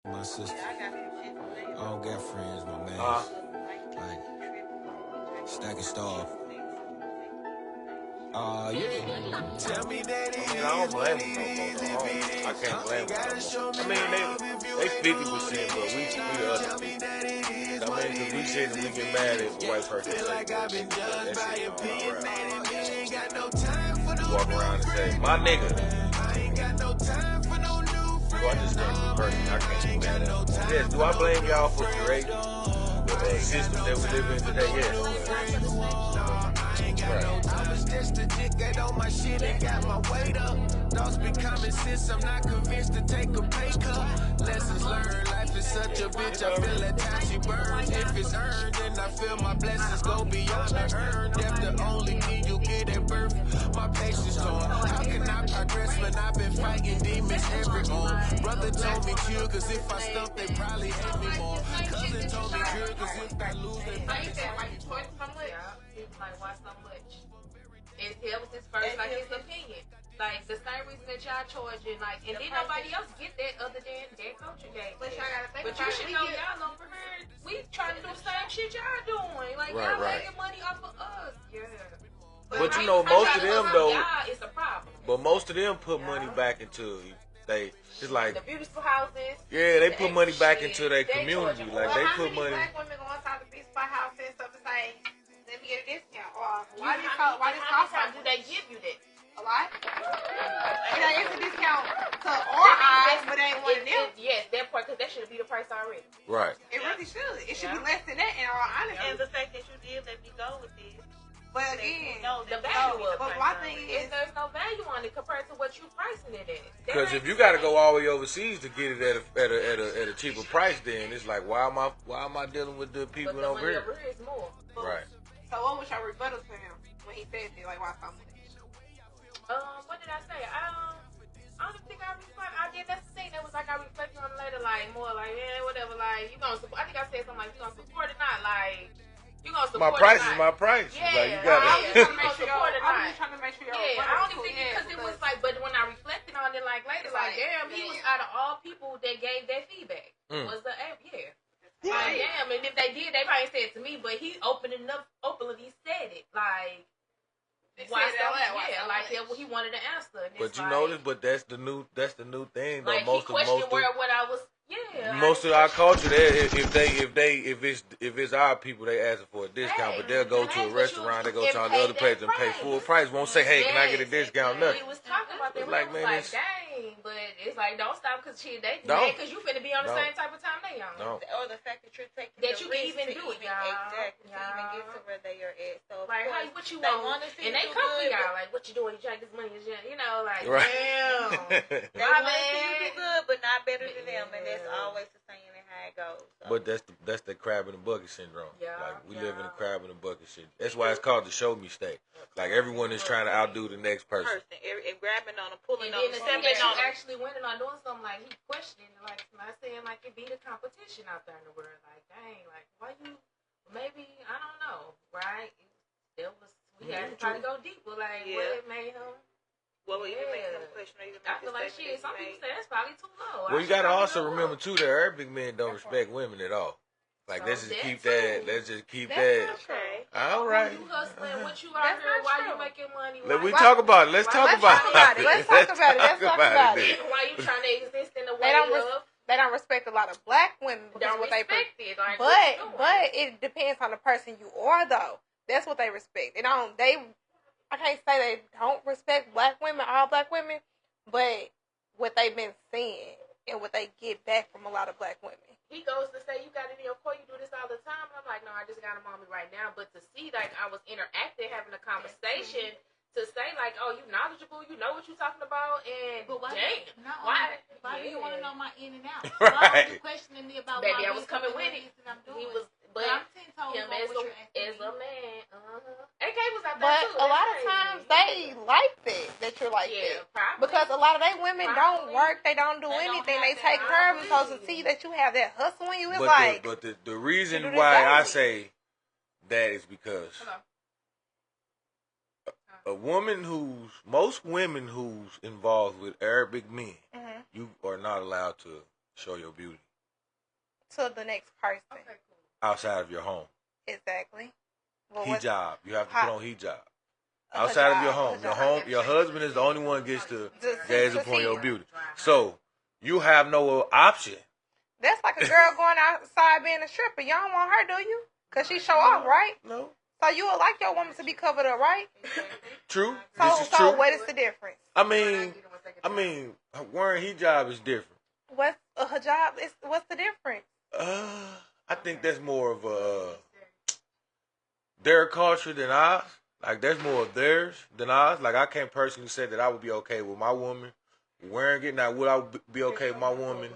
My sister. I don't got friends, my man. Like, stacking stuff. Yeah. Tell me that it I don't blame them no more. No. I can't blame them no more. I mean, they 50%, but we the other 50. I mean, because we sit and we get mad if the white person say that shit all right. Walk around and say, my nigga. So I just can't be personal. I can't be mad at them. Yes, do I blame y'all for creating the system that we live in today? Yes. just a dick that on my shit and got my weight up. Thoughts be common sense, I'm not convinced to take a pay cut. Lessons learned, life is such a bitch, I feel at times she burns. If it's earned, then I feel my blessings go beyond the earned. Death the only thing you get at birth, my patience torn. How can I progress when I've been fighting demons every on? Brother told me chill, cause if I stump, they probably hate me more. Cousin told me good, cause if I lose, they probably Like so much. Like why so much? And that was his first, like his opinion. Like the same reason that y'all charging, like, and then nobody else get that other than that culture game. But you should know y'all over here. We trying to do the same shit y'all doing. Like y'all making money off of us. Yeah. But you know, most of them though. Y'all, it's a problem. But most of them put money back into it's like the beautiful houses. Yeah, they put money back into their community. Like they put money. Black women go inside the beautiful house and stuff to say, let me get a discount. Or why this do they give you that? A lot. It's a discount to our eyes, but it ain't one of them. Yes, that part, because that should be the price already. Right. It really should. It should be less than that in all honesty. And the fact that you did let me go with this. But again, the value of it. But my thing is, there's no value on it compared to what you pricing it at. Because if you got to go all the way overseas to get it at a cheaper price, then it's like why am I dealing with the people over here? Over here is more. Right. So what was your rebuttal to him when he said that? Like why so much? What did I say? I don't think I responded. I did. That's the thing. That was like I reflected on it later, like more like whatever. Like you gonna support? I think I said something like you gonna support it, not like. You gonna support my price is my price. Yeah, like, you gotta. I'm just trying to make sure. Yeah, I only think because it was like, but when I reflected on it, like later, like damn, he was out of all people that gave that feedback. Was the Like damn, and if they did, they probably said it to me, but he openly said it, like. Why so? Yeah, like he wanted to answer. But you notice, but that's the new thing. Though like most he questioned what I was. Yeah. Most of our culture, if it's our people, they asking for a discount, but they'll go to a restaurant, they go to all the other places and pay full price. Won't say, hey, can I get a discount? Nothing. We was talking about that. Like, man, like, dang, but it's like don't stop because because you finna be on the same type of time they on. No. Or the fact that you're taking that you can even do it, exactly, to even get to where they are at. So like, hey, what you want? And they come for y'all, like, what you doing? You trying to get this money? You know, like, damn. They want to see you do good, but not better than them, and that's always the saying and how it goes. So. But that's the crab in the bucket syndrome. Yeah, like we live in the crab in the bucket shit. That's why it's called the show me state. Like everyone is trying to outdo the next person. And grabbing on them, pulling on them, stepping on them. Actually winning on doing something like he questioning, like not saying like it be the competition out there in the world. Like dang, like why you? Maybe I don't know, right? We had to try to go deeper. Like what made him? What would even make him question? I feel like shit. Some people say that's probably too low. Well, you gotta also remember too that Arabic men don't respect women at all. Like let's just keep that. Let's just keep that. Okay. All right. You hustling? What you out here? Why you making money? Let we talk about it. Let's talk about it. Let's talk about it. Why you trying to exist in the way of? They don't respect a lot of black women because what they respect it. Like, but it depends on the person you are though. That's what they respect. I can't say they don't respect black women, all black women, but what they've been seeing and what they get back from a lot of black women. He goes to say, you got it in your core, you do this all the time. And I'm like, no, I just got him on me right now. But to see, like, I was interacting, having a conversation, to say, like, oh, you knowledgeable, you know what you're talking about, and but why, why do you want to know my in and out? Right. Why are you questioning me about Baby, my I was coming with it. He was, but I'm 10 toes him as a man. AK was out there but too. A lot of times they like that you're like that. Probably. Because a lot of they women don't work, they don't do anything, they take care of them. So to see that you have that hustle in you, it's but the reason why I say that is because most women who's involved with Arabic men, you are not allowed to show your beauty. to the next person. Okay, cool. Outside of your home. Exactly. Well, what's Hijab. You have to put on hijab. a Outside of hijab, your home. a Your hijab. home, your husband is the only one gets to gaze to upon see your it. beauty. So you have no option. That's like a girl going outside being a stripper. You don't want her, do you? Because she show off, right? No. So you would like your woman to be covered up, right? True. So, This is true. what is the difference? I mean, wearing hijab is different. What's a hijab? What's the difference? I think that's more of their culture than ours. Like, there's more of theirs than ours. Like, I can't personally say that I would be okay with my woman wearing it. Now, would I be okay with my woman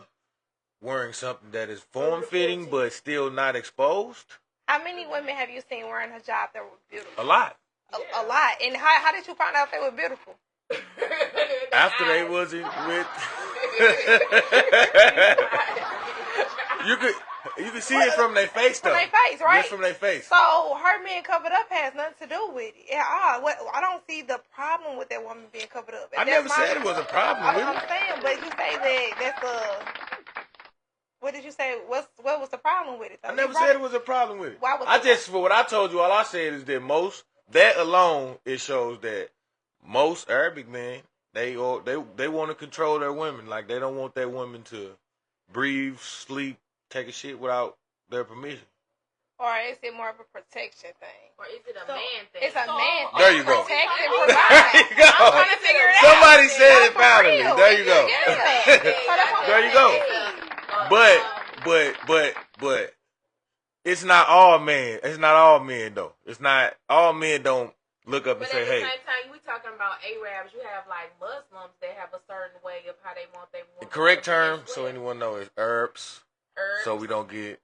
wearing something that is form-fitting but still not exposed? How many women have you seen wearing hijab that were beautiful? A lot. A lot. And how did you find out they were beautiful? After they wasn't with... You could see it from their face, though. From their face, right? Just from their face. So her being covered up has nothing to do with it at all. I don't see the problem with that woman being covered up. I never said it was a problem with I'm it. saying, but you say that's what did you say? What was the problem with it, though? I never said it was a problem with it. Why was For what I told you, all I said is that that alone, it shows that most Arabic men, they want to control their women. Like, they don't want their women to breathe, sleep, take a shit without their permission. Or is it more of a protection thing? Or is it a man thing? It's a man thing. There you go. Protect and There provide. you go. I'm trying to figure it out. Somebody said it For finally. real. There you go. Yeah. There you go. But it's not all men. It's not all men though. It's not all men don't look up and But say, at the "Hey." same time, we talking about Arabs. You have like Muslims that have a certain way of how they want their woman. The correct to be term, as so well. anyone know, is Arabs. Herbs, So we don't get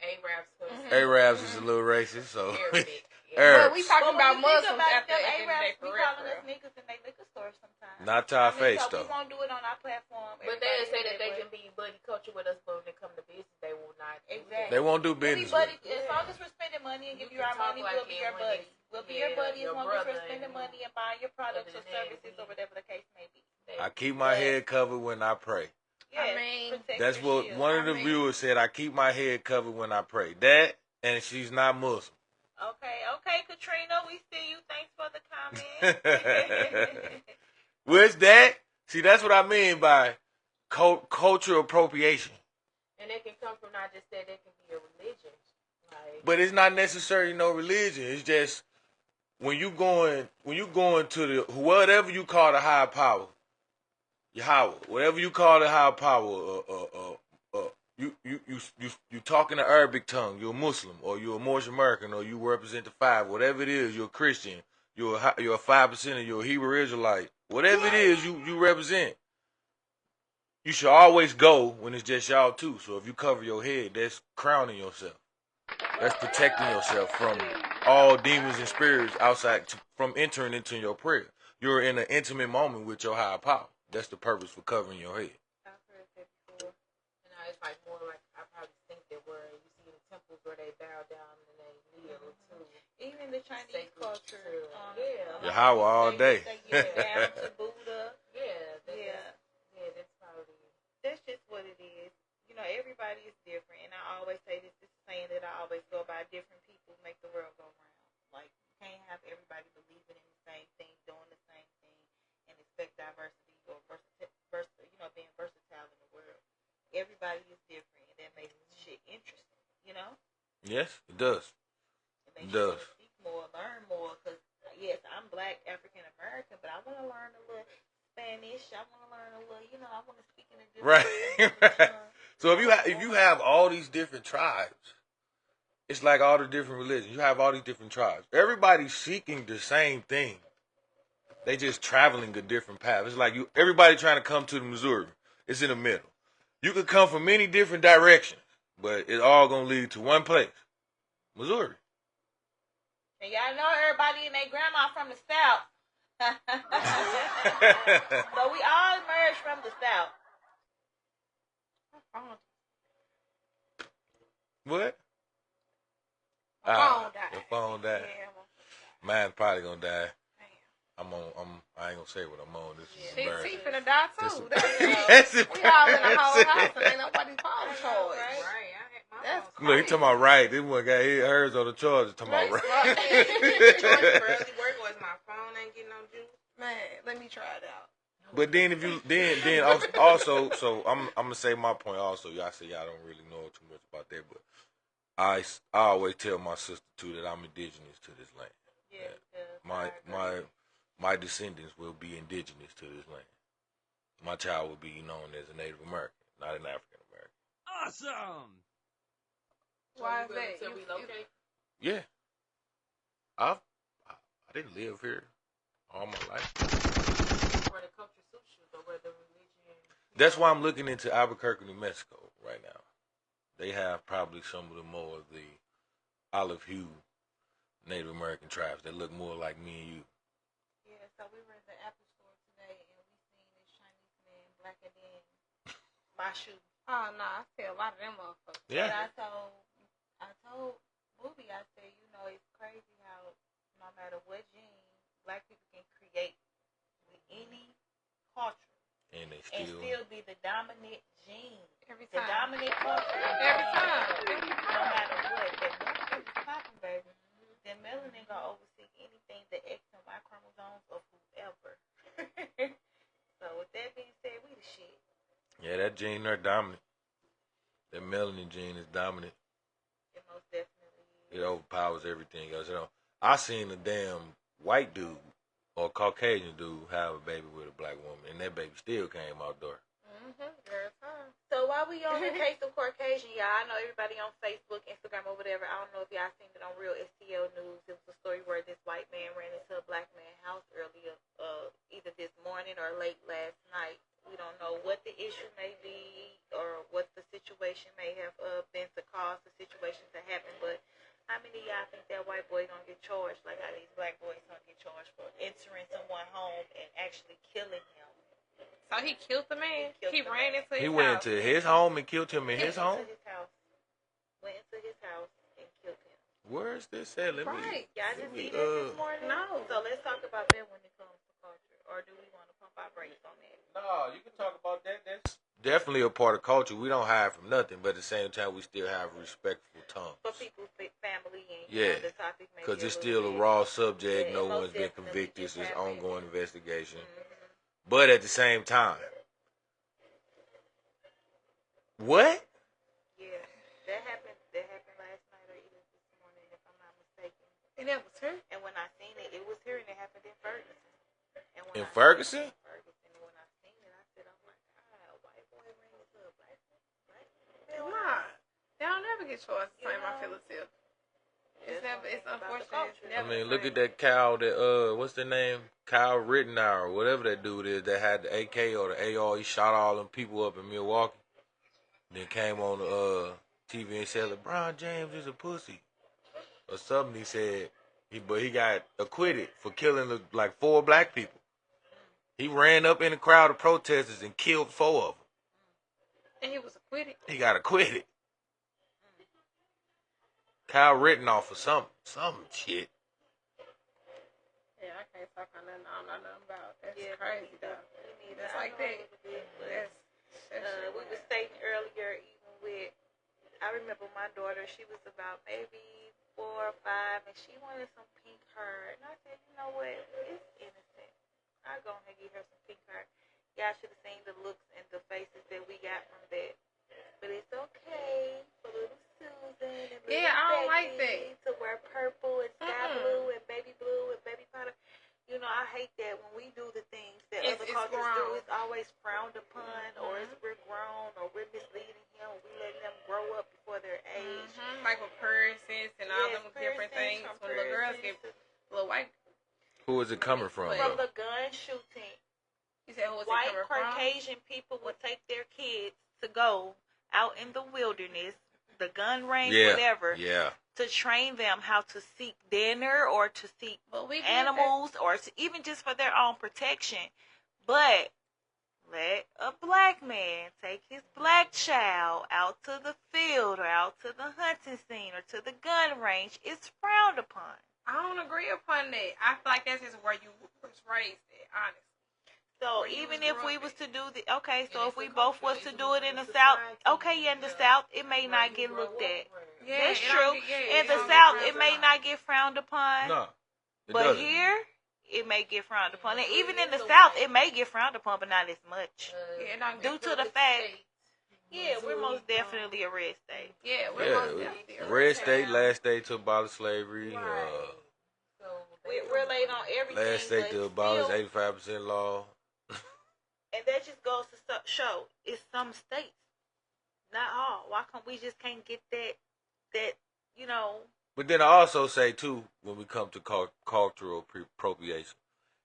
Arabs. Arabs is a little racist. So Arabic. Arabs. But we talking about Muslims about after them the end of the day, Arabs, we for calling real. us niggas in their liquor stores sometimes. Not to our face so though. we won't do it on our platform. But they Everybody say that do they it. can be buddy culture with us, but when it comes to business, they will not. Exactly. They won't do We'll business. be with buddy, as long as we're spending money and give you can our talk money, like we'll be it your when buddy. it's- We'll be your buddy as your long as we're brother spending and- money and buying your products or Other than that, services or whatever the case may be. I keep my head covered when I pray. Yes, mean, protect That's your what shield. one of the viewers said. I keep my head covered when I pray. That, and she's not Muslim. Okay, Katrina, we see you. Thanks for the comment. Which that? See, that's what I mean by cultural appropriation. And it can come from not just that, it can be a religion. Like, But it's not necessarily no religion. It's just when you going to the whatever you call the higher power, Yahweh, whatever you call the higher power, you talking the Arabic tongue. You're a Muslim, or you're a Moorish American, or you represent the five. Whatever it is, you're a Christian. You're a 5%, you're a Hebrew Israelite. Whatever it is you represent, you should always go when it's just y'all two. So if you cover your head, that's crowning yourself. That's protecting yourself from all demons and spirits outside from entering into your prayer. You're in an intimate moment with your higher power. That's the purpose for covering your head. I've heard that before. You know, it's like more like, I probably think that where you see in temples where they bow down and they kneel too. Even the Chinese culture. Yeah. Yahweh all day. They get down to Buddha. Yeah, that's probably. That's just what it is. You know, everybody is different, and I always say this saying that I always go by different people make the world go round. Like, you can't have everybody believing in the same thing, doing the same thing, and expect diversity or being versatile in the world. Everybody is different, and that makes shit interesting, you know? Yes, it does. It makes It does. you want to speak more, learn more, because, yes, I'm Black, African-American, but I want to learn a little Spanish. I want to learn a little, I want to speak in a different Right. So if you have all these different tribes, it's like all the different religions. You have all these different tribes. Everybody's seeking the same thing. They just traveling a different path. It's like everybody trying to come to the Missouri. It's in the middle. You could come from many different directions, but it's all gonna lead to one place, Missouri. And y'all know everybody and their grandma from the South. So we all emerged from the South. What? My phone died. Your phone died. Yeah. Mine's probably gonna die. I ain't gonna say what I'm on. This is She embarrassing. finna die too. Yes, it We all in the whole is. house and ain't nobody's phone charged. Right. Look, he talking about right. This one got hers on the charger. Talking about right. George barely work, or is my phone ain't getting no juice? Man, let me try it out. But then if you then also, so I'm gonna say my point also. Y'all say y'all don't really know too much about that, but I always tell my sister too that I'm indigenous to this land. Yeah. My descendants will be indigenous to this land. My child will be known as a Native American, not an African American. Awesome. Why is So that? to relocate? Yeah, I didn't live here all my life. Where the culture suits you, or where the religion. That's why I'm looking into Albuquerque, New Mexico right now. They have probably some of the more of the olive hue Native American tribes that look more like me and you. Yeah, so we were in the Apple store today, and we seen this Chinese man blacker than my shoe. Oh no, I see a lot of them motherfuckers. Yeah. And I told Booby, I said, you know, it's crazy how no matter what gene, black people can create with any culture And they and still be the dominant gene. Every The time. dominant culture. Every time. No matter what. That melanin is popping, baby. That melanin gonna oversee anything, the X and Y chromosomes of whoever. So with that being said, we the shit. Yeah, that gene they're dominant. That melanin gene is dominant. It most definitely It is. overpowers everything else. You know, I seen a damn white dude or Caucasian dude have a baby with a black woman, and that baby still came out there. Every time. So while we on the case of Caucasian, y'all, I know everybody on Facebook, Instagram, or whatever. I don't know if y'all seen it on Real STL News. It was a story where this white man ran into a black man's house earlier, either this morning or late last night. We don't know what the issue may be or what the situation may have been to cause the situation to happen. But how many of y'all think that white boy gonna get charged like how these black boys gonna get charged for entering someone's home and actually killing him? So he killed the man. He killed He the ran man. into his He house. went into his home and killed him in his home. Went into his house and killed him. Where is this at? Let me. Right. Y'all Let just me, see that this morning? No. So let's talk about that when it comes to culture. Or do we want to pump our brakes on that? No, you can talk about that. That's definitely a part of culture. We don't hide from nothing, but at the same time, we still have respectful tongues. For people's family and Yeah, the topic may because be it's a still little a bit- raw subject. Yeah, No it most one's been definitely convicted. just It's happened. ongoing investigation. Mhm. But at the same time, what? Yeah, that happened last night or even this morning, if I'm not mistaken. And that was her. And when I seen it, it was here and it happened in Ferguson. And when In I Ferguson? seen it, and when I seen it, I said, "Oh my God, a white boy ran into a black man." Nah. They don't never get charged the same, I You feel know? it too. That's It's never, one it's thing about the unfortunate. It's culture. I never mean, the look same. at that cow that, what's the name? Kyle Rittenhour, whatever that dude is that had the AK or the AR. He shot all them people up in Milwaukee. Then came on the TV and said LeBron James is a pussy. Or something he said. But he got acquitted for killing like 4 black people. He ran up in a crowd of protesters and killed 4 of them. And he was acquitted. He got acquitted. Kyle Rittenhour for some shit. Yeah, I can't talk on nothing I don't know nothing about. That's Yeah, crazy, though. That's like that. We were stating earlier, even with, I remember my daughter, she was about maybe 4 or 5, and she wanted some pink hair. And I said, you know what? It's innocent. I'll go ahead and give her some pink hair. Y'all should have seen the looks and the faces that we got from that. But it's okay for little Susan and little Yeah, I don't like Becky to wear purple and sky blue and baby powder. You know, I hate that when we do the things that It's other cultures wrong. do. It's always frowned upon, or it's we're grown, or we're misleading him. We letting them grow up before their age. Like with piercings and all them different things. piercings, When little girls get little white. Who is it coming from, From though? the gun shooting, You said who was white it coming from? Caucasian people would take their kids to go out in the wilderness, the gun range, whatever, Yeah. to train them how to seek dinner or to seek But we did animals or to, even just for their own protection. But let a black man take his black child out to the field or out to the hunting scene or to the gun range. It's frowned upon. I don't agree upon that. I feel like that's just where you was raised at, honestly. So Where you even was if grew we up was at. to do the, okay, so And if it's we a both culture, was it's to a do it in the society. South, okay, yeah, in the Yeah. South, it may Where not you get grow looked up at. with. Yeah, That's it true. don't get- yeah, In it the don't get South, frowned it may upon. not get frowned upon, No, it but doesn't. here it may get frowned upon. And even in the So South, like- it may get frowned upon, but not as much. Yeah, it don't Due get- to the Republic fact, states, yeah, we're most Missouri, definitely a red state. Yeah, we're Yeah, most definitely. red state, last state to abolish slavery. Right. So We're late on everything. Last state to but abolish still- 85% law. And that just goes to show it's some states, not all. Why can't we just can't get that you know? But then I also say too, when we come to cultural appropriation,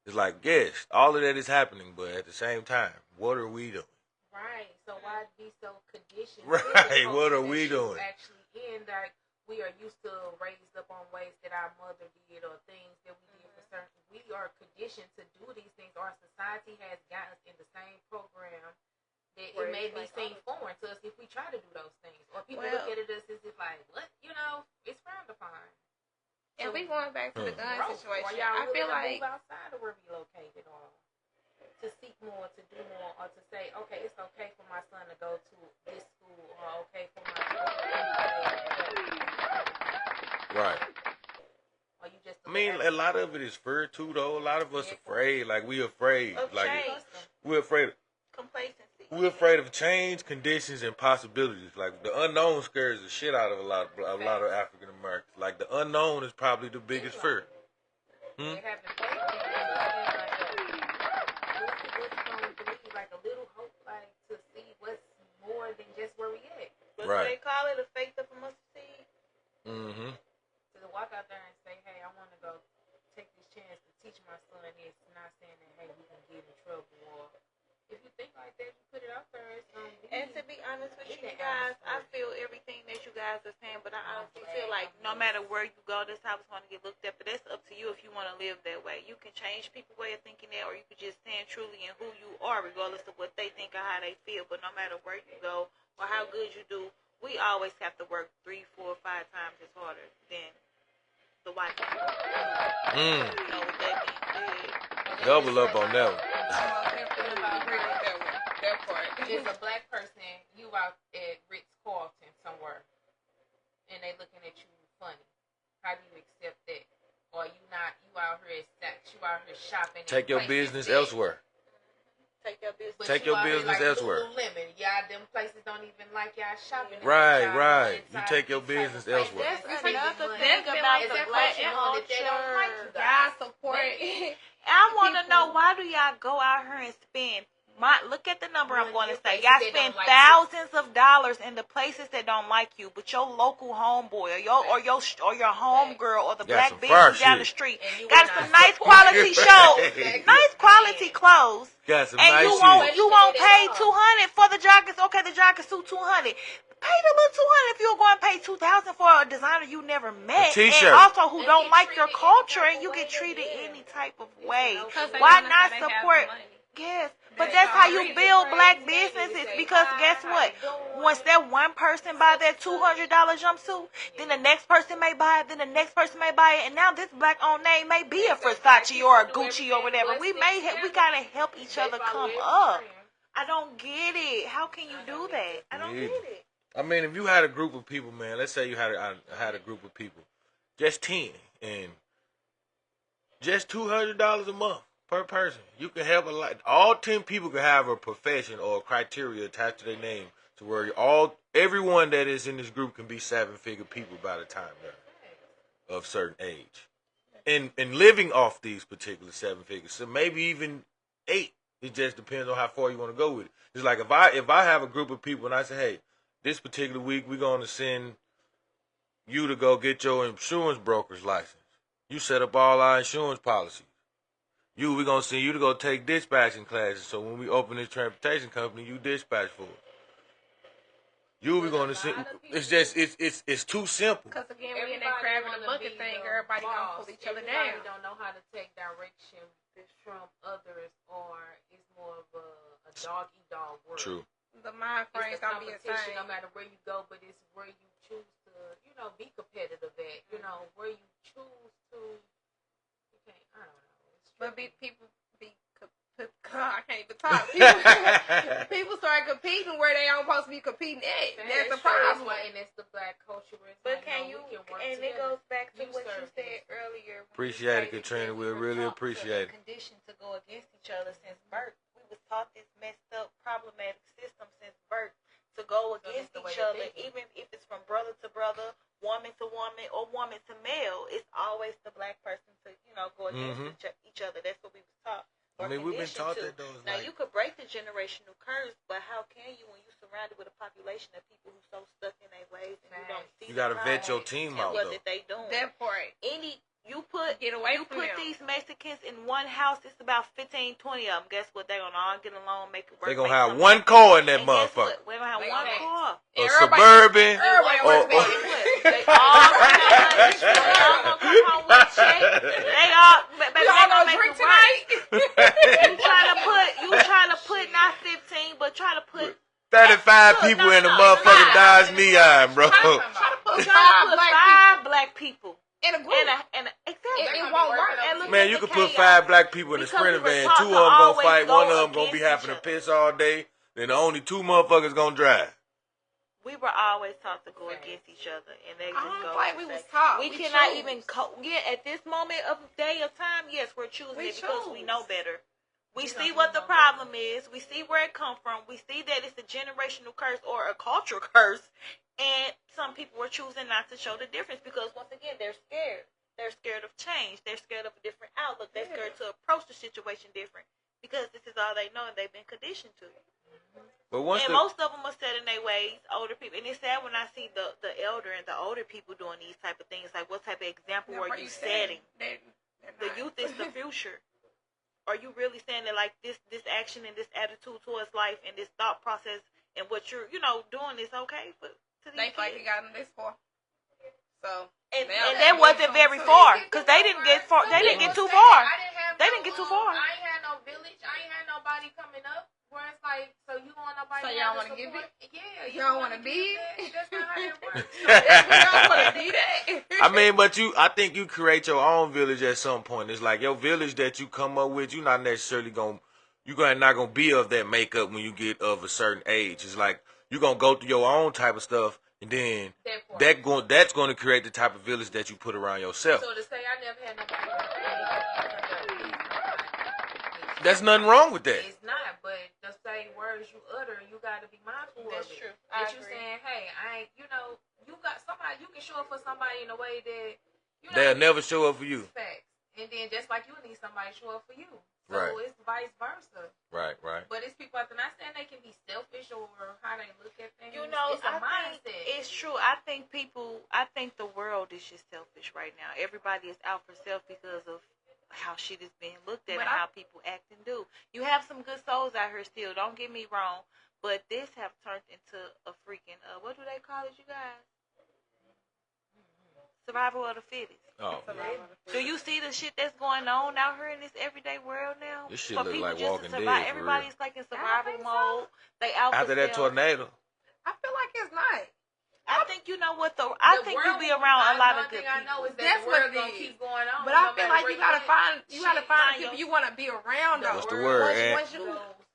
it's like, yes, all of that is happening, but at the same time, what are we doing? right. So why be so conditioned? Right, to the what culture are we that you doing? Actually, in like we are used to raised up on ways that our mother did or things that we did for certain. We are conditioned to do these things. Our society has gotten us in the same program that it may be seen foreign to us if we try to do those things, or people look at it as if like, what, it's frowned upon. And we going back to the gun Growth. situation. Or y'all I feel willing to like move outside of where we located, or to seek more, to do more, or to say, okay, it's okay for my son to go to this school, or okay for my son to Right. or you just. I mean, a lot of it is fear too, though. A lot of us afraid. Like, we afraid. Of Like, change. we're afraid. Complacency. We're afraid of change, conditions, and possibilities. Like, the unknown scares the shit out of a lot of African Americans. Like, the unknown is probably the biggest fear. They haven't faith in it. What's going to believe, like a little hope, like to see what's more than just where we at. But Right. they call it a faith of a mustard seed. Mm-hmm. To walk out there and say, hey, I want to go take this chance to teach my son this, not saying that, hey, we can get in trouble. Or if you think like that, you put it out there, it's going to be. And to be honest with you In the guys, I atmosphere. feel everything that you guys are saying, but I honestly feel like no matter where you go, this how it's going to get looked at. But that's up to you if you want to live that way. You can change people's way of thinking that, or you can just stand truly in who you are, regardless of what they think or how they feel. But no matter where you go or how good you do, we always have to work 3, 4, 5 times as harder than the white people. Mm. You know, with that being said, Double up on that one. I definitely agree with that one. That part. As a black person, you out at Ritz Carlton somewhere, and they looking at you funny. How do you accept that? Or you out here at Saks, you out here shopping. Take your business elsewhere. take your business. But Take you your out here business like elsewhere. Lululemon. Y'all, them places don't even like y'all shopping. Right, Y'all right. inside You take your these type business of places. elsewhere. That's Spending another money. thing That's been about like the Is that black what you want that they don't like you culture. guys? Y'all support. I want to know, why do y'all go out here and spend? Look at the number I'm going to say. Y'all spend thousands of dollars in the places that don't like you, but your local homeboy or your homegirl or the Got some black fire business down shit. the street And you got will some not nice support quality shows, nice quality clothes, Got some and nice you shit. won't Shit at pay all. $200 for the jackets. Okay, the jacket suit $200. Pay the little $200 if you're going to pay $2,000 for a designer you never met, t-shirt. and also who And don't get like your treated any culture, type and you of get way, treated yeah. any type of way. Because they Why wanna not say they have the support? money. Yes, but They that's how you already build praise black baby to businesses. say, Because "Hi, guess how what? you doing?" Once that one person buy that $200 jumpsuit, then the next person may buy it, then the next person may buy it, and now this black-owned name may be a Versace or a Gucci or whatever. We gotta help each They other follow come every up. trend. I don't get it. How can you do that? I don't Me get either. it. I mean, if you had a group of people, man, let's say you had a group of people, just 10, and just $200 a month per person, you can help a lot. All 10 people can have a profession or a criteria attached to their name, to where everyone that is in this group can be 7-figure people by the time they're of certain age, and living off these particular 7 figures. So maybe even 8. It just depends on how far you want to go with it. It's like if I have a group of people and I say, hey, this particular week we're going to send you to go get your insurance broker's license. You set up all our insurance policies. We're going to send you to go take dispatching classes. So when we open this transportation company, you dispatch for us. We're going to send. It's just it's too simple. Because again, we in that crab in the bucket thing. Everybody gonna pull each other down. Everybody don't know how to take direction from others, or it's more of a dog-eat-dog world. True. The mind frame It's a gonna be the competition same. no matter where you go, but it's where you choose to, be competitive at. Where you choose to. You can't. I don't know. It's But tricky. people be I can't even talk. People start competing where they aren't supposed to be competing at. That's the problem. And it's the black culture. But can you? And it goes back to what you said earlier. Appreciate it, Katrina. We really appreciate it. Conditioned to go against each other since birth. We was taught this messed up, problematic system since birth to go against each other, even if it's from brother to brother, woman to woman, or woman to male. It's always the black person to go against each other. That's what we was taught. I mean, we've been taught that those. Now you could break the generational curse, but how can you when you're surrounded with a population of people who so stuck in their ways and you don't see? You gotta vet your team out what though. That they doing. That part. You put these Mexicans in one house. It's about 15, 20 of them. Guess what? They're gonna all get along, make it work. They're gonna have one car in that motherfucker. We're gonna have one car. A Suburban. They all gonna come home with a check. They all gonna drink tonight. You try to put not 15, but try to put 35 people in the motherfucking Dodge Neon, bro. Try to put five black people. In a group. Exactly. It won't work. Man, you could put 5 black people in a Sprinter van. 2 of them gonna fight. 1 of them gonna be having to piss all day. Then the only 2 motherfuckers gonna drive. We were always taught to go against each other, and they just go. Like we was taught. We cannot even at this moment of day of time. Yes, we're choosing it because we know better. We see what the problem is. We see where it come from. We see that it's a generational curse or a cultural curse. And some people are choosing not to show the difference because, once again, they're scared. They're scared of change. They're scared of a different outlook. They're scared to approach the situation different because this is all they know and they've been conditioned to. But most of them are set in their ways, older people. And it's sad when I see the elder and the older people doing these type of things. Like, what type of example are you setting? The youth is the future. Are you really saying that, like, this action and this attitude towards life and this thought process and what you're, doing is okay for to these kids? They gotten this far. So and that wasn't very far because they didn't get far. They didn't get too far. They didn't get too far. I ain't had no village. I ain't had nobody coming up. Where it's like, so you want nobody? So y'all want to give it? Yeah, you don't want to be it. That's not how it works. You don't want to be that. I mean, but I think you create your own village at some point. It's like your village that you come up with. You're not necessarily not gonna be of that makeup when you get of a certain age. It's like you're gonna go through your own type of stuff, and then that's going to create the type of village that you put around yourself. So to say, I never had nobody. There's nothing wrong with that. It's not, but the same words you utter, you got to be mindful of it. That's true. That you saying, hey, I ain't, you got somebody, you can show up for somebody in a way that, they'll never show up for you. Facts. And then just like you need somebody to show up for you. So right. It's vice versa. Right. But it's people out there not saying they can be selfish or how they look at things. It's a mindset. It's true. I think the world is just selfish right now. Everybody is out for self because of how shit is being looked at and how people act and do. You have some good souls out here still, don't get me wrong, but this have turned into a freaking what do they call it, you guys? Survival of the fittest. Oh. Do you see the shit that's going on out here in this everyday world now? This shit look like Walking Dead. Everybody's like in survival mode. They out after that tornado. I feel like it's not. I think I think you be around a lot of good people. I know is that that's the what world gonna keep going on. But I feel like you gotta find people you want to be around though. What's the word?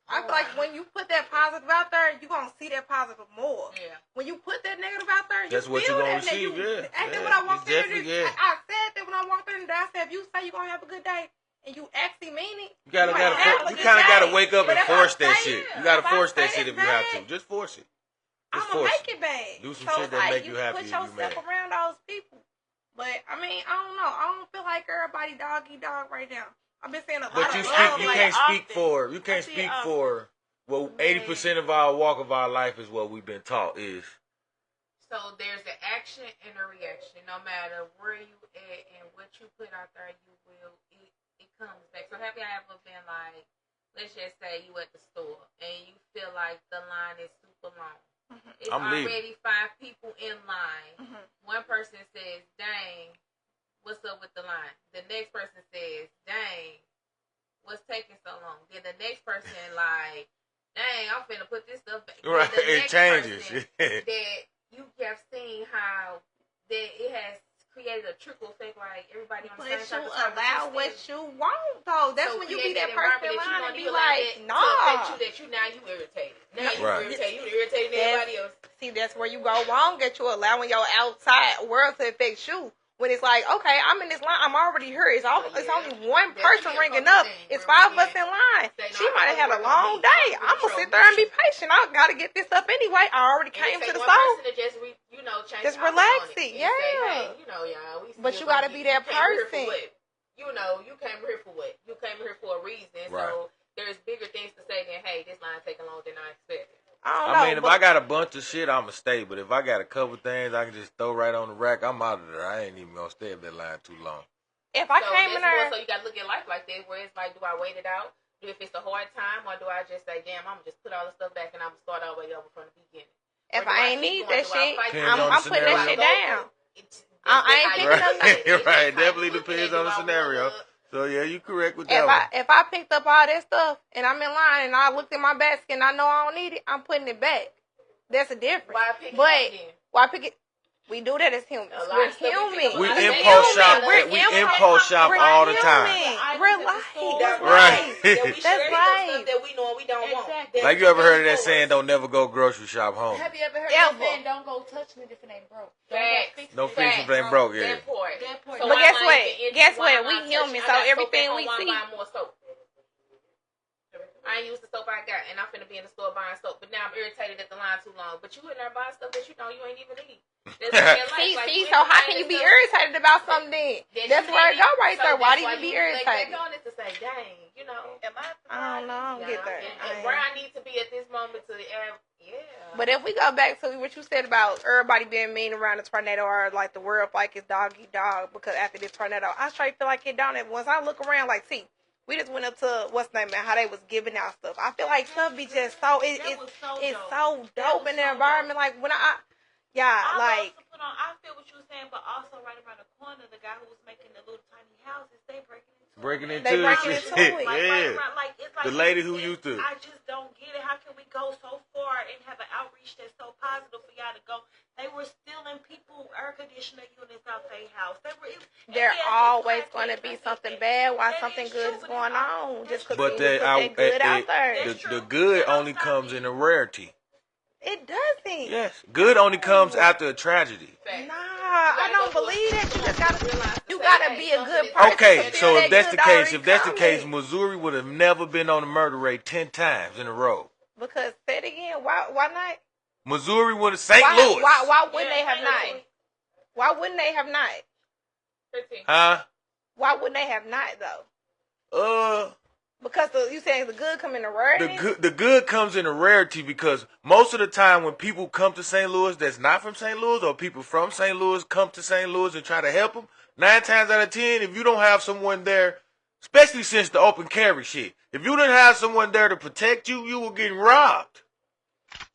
I feel like when you put that positive out there, you gonna see that positive more. Yeah. When you put that negative out there, that's what you gonna receive. And then when I walked in there, I said that when I walked in there, I said, if you say you're gonna have a good day and you actually mean it, you kind of gotta wake up and force that shit. You gotta force that shit if you have to. Just force it. I'm gonna make it bad. Do some shit that make you happy. Put yourself around those people. But I mean, I don't know. I don't feel like everybody doggy dog right now. I've been saying a lot. But you can't speak for. Well, 80% of our walk of our life is what we've been taught is. So there's an action and a reaction. No matter where you at and what you put out there, it comes back. So have you ever been like, let's just say you at the store and you feel like the line is super long. Mm-hmm. It's already 5 people in line. Mm-hmm. One person says, dang, what's up with the line? The next person says, dang, what's taking so long? Then the next person like, dang, I'm finna put this stuff back. Right, it changes. That you have seen how that it has created a trickle effect, like everybody on the same allow what you want. though. That's So when you create be that person in environment line that and be you gonna allow like, that nah. to affect you, that you now you irritated. Now you Right. irritated. You irritating everybody else. See, that's where you go wrong, that you allowing your outside world to affect you. When it's like, okay, I'm in this line, I'm already here. It's only one That person should be a ringing fucking up. thing, It's where 5 we of us can in line. say, no, She I might have can had a only work on long me. day. I I'm can gonna sit control there and be me. patient. I gotta get this up anyway. I already And came it to take the one store. person to just change Just the outlook relax on it, and yeah. say, hey, y'all, we But still you gotta gonna be get- that you came here for person. what? You came here for what? You came here for a reason. Right. So there's bigger things to say than, hey, this line taking longer than I expected. I don't know. I mean, if I got a bunch of shit, I'ma stay. But if I got a couple things I can just throw right on the rack, I'm out of there. I ain't even gonna stay up that line too long. if I So came in that's more there, so you gotta look at life like that, where it's like, do I wait it out? Do if it's a hard time, or do I just say, damn, I'm gonna just put all the stuff back and I'm gonna start all the way over from the beginning? if Or do I ain't keep need going? that Do I shit, fight Depends through on it? the I'm putting that scenario. shit down. That's I ain't how you picking look up- at it. It's Right, just how definitely you looking depends at it. on the Do I scenario. wanna- So yeah, you correct with that one. If I picked up all that stuff and I'm in line and I looked in my basket and I know I don't need it, I'm putting it back. That's a difference. Why pick it But up then? why pick it? We do that as humans. A lot We're of stuff we pick human. up, We a lot of impulse things. shop. We're We impulse- impulse shop we're all the time. human. Relax. Relax. That's Right. right. That we That's should pick up right. stuff that we know and we don't want. Exactly. Like you ever heard of that saying? Don't never go grocery shop home. Have you ever heard Ever. that saying, don't go touching it if it ain't broke? Don't go Facts. fixing No it. fix if it ain't broke. Yeah. That part. That part. So But why guess am I what? even in- Guess why what? am I We touching- human, I so got soap everything at home, we why I'm see- buying more soap? I ain't used the soap I got, and I'm finna be in the store buying soap. But now I'm irritated at the line too long. But you in there buying stuff that you know you ain't even need. That's in your life. See, so how can you be irritated about something then? That's where it go right there. Why do you be irritated? Back on it to say, dang, Am I? I don't know. I don't get that. And where I need to be at this moment to, yeah. But if we go back to what you said about everybody being mean around the tornado or like the world like it's dog eat dog because after this tornado, I straight feel like it don't. And once I look around, like, see, we just went up to what's the name and how they was giving out stuff. I feel like stuff be just so it's so dope in the environment. Like when I like. I feel what you were saying, but also right around the corner, the guy who was making the little tiny houses, they breaking into They it. breaking into it. Like, Yeah. right around, like, it's like The lady who used to. I just don't get it. How can we go so far and have an outreach that's so positive for y'all to go? They were stealing people air conditioner units out their house. There's always going to be something bad while something good is going on. Just because But we put that good out there. the good only comes in a rarity. It doesn't. Yes, good only comes after a tragedy. Nah, I don't believe that. You gotta be a good person. Okay, to so feel if that's that the good case, if that's the already case, coming. Missouri would have never been on the murder rate 10 times in a row. Because say it again, why not? Missouri would have St. Louis. Why wouldn't they have not? Why wouldn't they have not? 13. Huh? Why wouldn't they have not though? Because you saying the good come in the rarity? The good comes in a rarity because most of the time when people come to St. Louis that's not from St. Louis or people from St. Louis come to St. Louis and try to help them, 9 times out of 10, if you don't have someone there, especially since the open carry shit, if you didn't have someone there to protect you, you were getting robbed.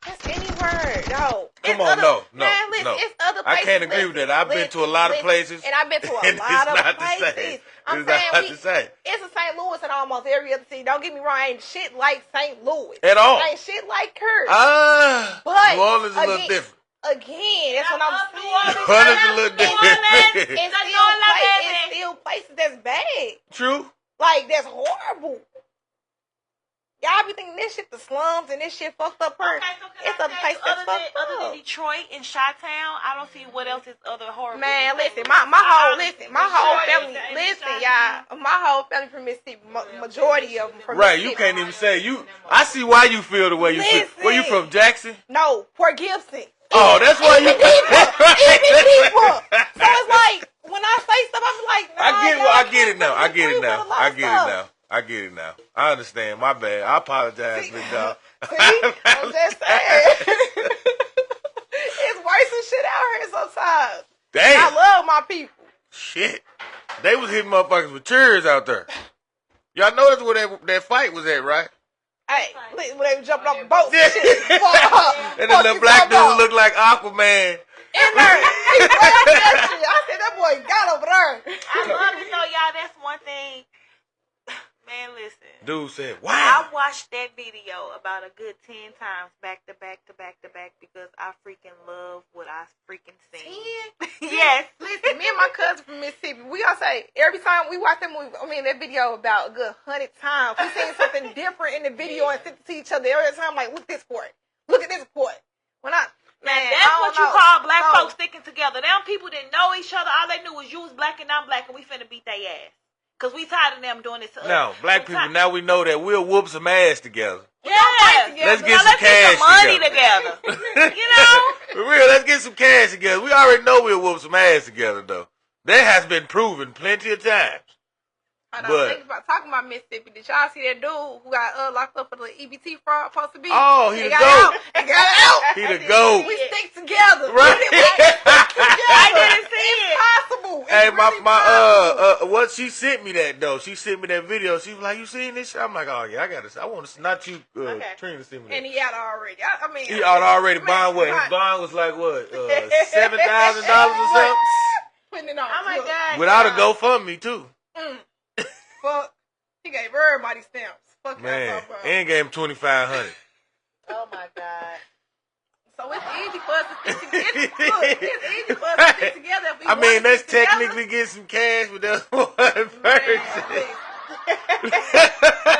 That's any word, no. Come on, no. It's other places. I can't agree with that. I've been to a lot of places. And I've been to a and lot it's of not the places. same. I'm It's saying not the same. it's a St. Louis in almost every other city. Don't get me wrong, ain't shit like St. Louis. At all. Ain't shit like Kirk. But New Orleans is a little different. Again, that's what I'm saying. New Orleans is a little different. It's still places that's bad. True. Like, that's horrible. Y'all be thinking this shit the slums and this shit fucked up her. Okay, so It's a place that's fucked other up. than Detroit and Chi-Town, I don't see what else is other horrible. Man, listen, my whole family, y'all, my whole family from Mississippi, majority of them from Right, Mississippi. you can't even say you. I see why you feel the way you feel. Where you from, Jackson? No, Port Gibson. Oh, that's why you. Even people. So it's like when I say stuff, I'm like, nah, I get it now. y'all I get it agree now. with a lot I of get it stuff. now. I get it now. I understand. My bad. I apologize, big dog. See, I'm just saying. It's worse than shit out here sometimes. Damn. I love my people. Shit. They was hitting motherfuckers with chairs out there. Y'all know that's where that fight was at, right? Hey, when they were jumping off the boats and shit. And the little black dude looked like Aquaman. In there. He grabbed that shit. I said, that boy got over there. I love it though, y'all. That's one thing. Man, listen. Dude said, I wow. watched that video about a good 10 times back to back because I freaking love what I freaking seen. 10? Yes. Listen, listen, me and my cousin from Mississippi, we gonna say every time we watch that movie, that video about a good 100 times. We seen something different in the video and sent it to each other every time. Like, look this part. Look at this part. When I man, that's I what don't you know. call black So, folks sticking together. Them people didn't know each other. All they knew was you was black and I'm black, and we finna beat their ass. Cause we tired of them doing this to us. Now, black people, now we know that we'll whoop some ass together. Yeah, Let's get now, some cash some money together. You know, For real, let's get some cash together. We already know we'll whoop some ass together, though. That has been proven plenty of times. Talking about Mississippi, did y'all see that dude who got locked up for the EBT fraud supposed to be? Oh, he the GOAT. He got out. He the GOAT. We stick together. Right. I didn't see it. It's possible. It's Hey, really possible. what she sent me that though? She sent me that video. She was like, "You seen this?" I'm like, "Oh yeah, I want to." Not you, Trina sent me that. And he out already. I mean, He out already buying what? His bond was like what? $7,000 or something. Putting it on. Oh my God. Without a GoFundMe too. Fuck. He gave everybody stamps. Fuck Man, that, bro. and gave him $2,500. Oh my God. So it's easy for us to stick together. Look, it's easy for us to stick together. If we I mean, want to let's stick together. technically get some cash, but that's one person. The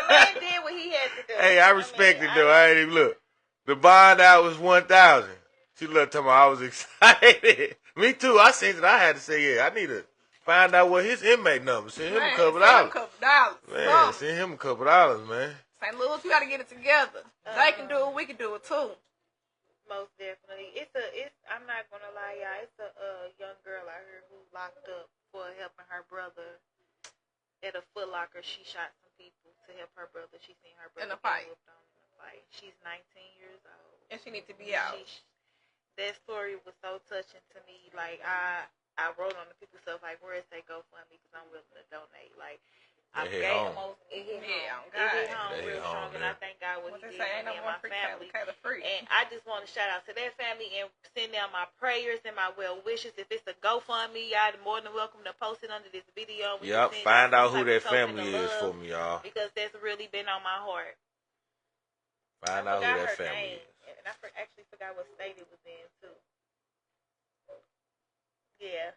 man did what he had to do. Hey, I respect it though. I ain't even look. The bond out was $1,000. She looked at me. I was excited. Me too. I seen it. I had to say, yeah, I need to find out what his inmate number. Send him a couple dollars. Man, send him a couple dollars, man. St. Louis, we got to get it together. They can do it. We can do it too. Most definitely. I'm not going to lie, y'all. It's a young girl out here who locked up for helping her brother at a Foot Locker. She shot some people to help her brother. She seen her brother in a fight. Whooped on in a fight. She's 19 years old. And she needs to be out. That story was so touching to me. Like, I wrote on the people's stuff, like, where is that GoFundMe? Because I'm willing to donate. Like, I gave almost, it hit home real strong, and I thank God what he did for me and my family. And I just want to shout out to that family and send down my prayers and my well wishes. If it's a GoFundMe, y'all are more than welcome to post it under this video. Yep, find out who that family is for me, y'all. Because that's really been on my heart. Find out who that family is. And I actually forgot what state it was in, too. Yeah.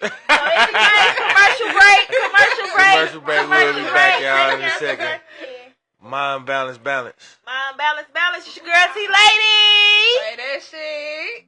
So anyway, commercial break. We'll be back, y'all, in a second. Mind balance. Mind balance. It's your girl T Lady. Say that shit.